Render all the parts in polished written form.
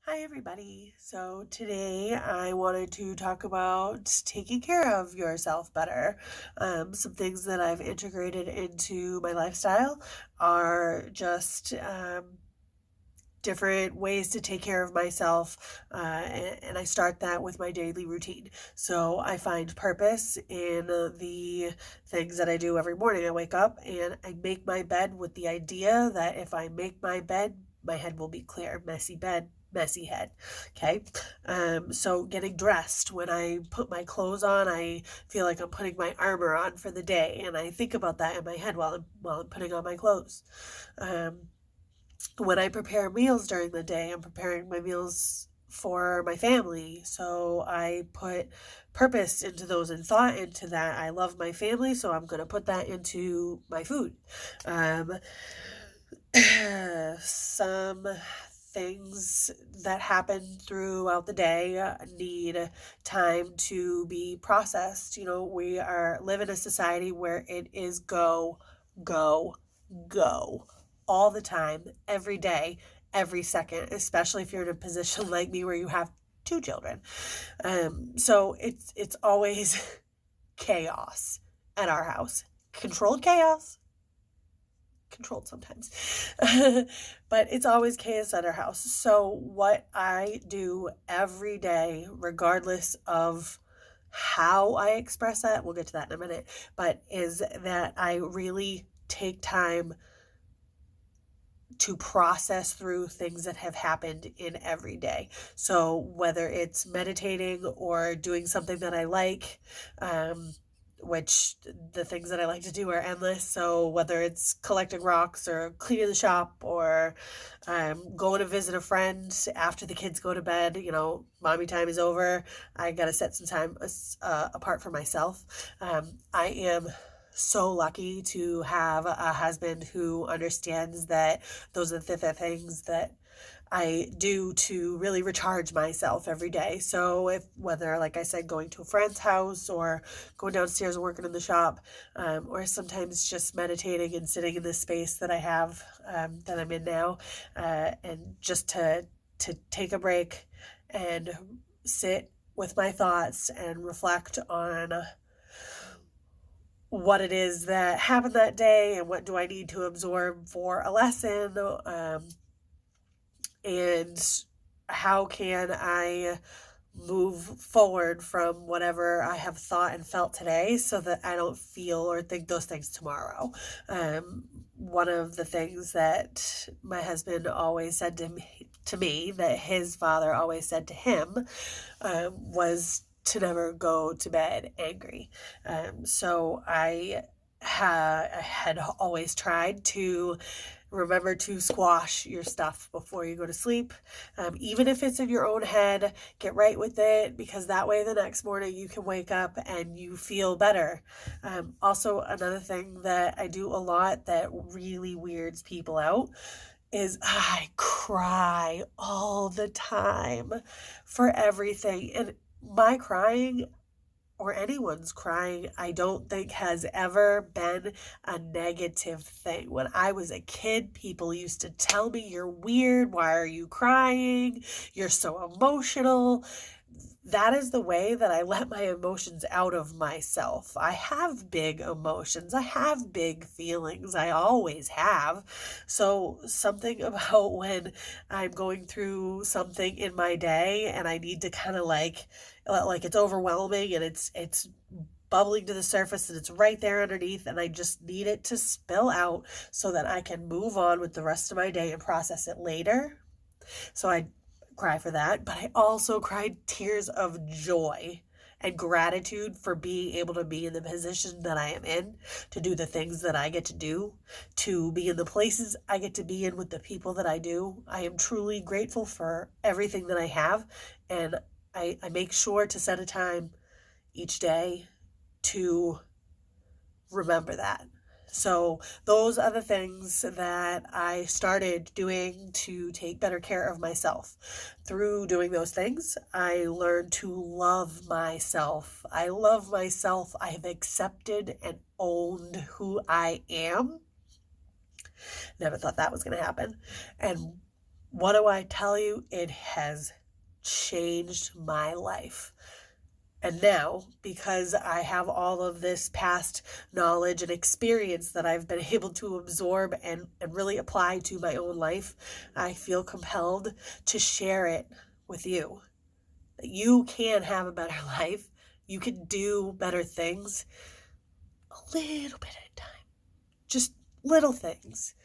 Hi, everybody. So, today I wanted to talk about taking care of yourself better. Some things that I've integrated into my lifestyle are just different ways to take care of myself. And I start that with my daily routine. So, I find purpose in the things that I do every morning. I wake up and I make my bed with the idea that if I make my bed, my head will be clear. Messy bed, messy head. Okay. So getting dressed, when I put my clothes on, I feel like I'm putting my armor on for the day, and I think about that in my head while I'm putting on my clothes. Um, when I prepare meals during the day, I'm preparing my meals for my family. So I put purpose into those and thought into that. I love my family, so I'm going to put that into my food. Um, some things that happen throughout the day need time to be processed. We are live in a society where it is go, go, go all the time, every day, every second, especially if you're in a position like me where you have two children. So it's always chaos at our house. Controlled chaos, controlled sometimes. But it's always chaos at our house. So what I do every day, regardless of how I express that, we'll get to that in a minute, but is that I really take time to process through things that have happened in every day. So whether it's meditating or doing something that I like, which the things that I like to do are endless. So whether it's collecting rocks or cleaning the shop or going to visit a friend after the kids go to bed, mommy time is over. I got to set some time apart for myself. I am so lucky to have a husband who understands that those are the things that I do to really recharge myself every day. So if whether, like I said, going to a friend's house or going downstairs and working in the shop, or sometimes just meditating and sitting in this space that I have, that I'm in now, and just to take a break and sit with my thoughts and reflect on what it is that happened that day and what do I need to absorb for a lesson, and how can I move forward from whatever I have thought and felt today so that I don't feel or think those things tomorrow. One of the things that my husband always said to me that his father always said to him, was to never go to bed angry. So I had always tried to remember to squash your stuff before you go to sleep. Even if it's in your own head, get right with it, because that way the next morning you can wake up and you feel better. Also, another thing that I do a lot that really weirds people out is I cry all the time for everything. And my crying, or anyone's crying, I don't think has ever been a negative thing. When I was a kid, people used to tell me, "You're weird. Why are you crying? You're so emotional." That is the way that I let my emotions out of myself. I have big emotions. I have big feelings. I always have. So, something about when I'm going through something in my day and I need to kind of like it's overwhelming and it's bubbling to the surface and it's right there underneath, and I just need it to spill out so that I can move on with the rest of my day and process it later. So I cry for that, but I also cried tears of joy and gratitude for being able to be in the position that I am in, to do the things that I get to do, to be in the places I get to be in with the people that I do. I am truly grateful for everything that I have, and I make sure to set a time each day to remember that. So, those are the things that I started doing to take better care of myself. Through doing those things, I learned to love myself. I love myself. I have accepted and owned who I am. Never thought that was going to happen. And What do I tell you? It has changed my life. And now, because I have all of this past knowledge and experience that I've been able to absorb and really apply to my own life, I feel compelled to share it with you. That you can have a better life. You can do better things a little bit at a time. Just little things.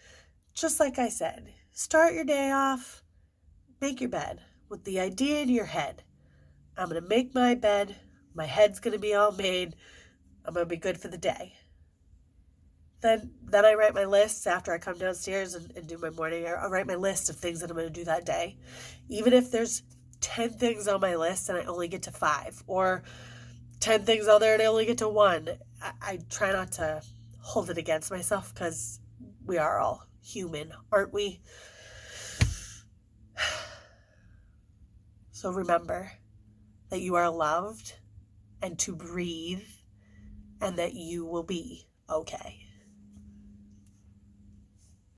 Just like I said, start your day off, make your bed with the idea in your head. I'm going to make my bed. My head's going to be all made. I'm going to be good for the day. Then I write my lists after I come downstairs and do my morning. I'll write my list of things that I'm going to do that day. Even if there's 10 things on my list and I only get to 5, or 10 things on there and I only get to 1, I try not to hold it against myself because we are all human, aren't we? So remember that you are loved and to breathe and that you will be okay.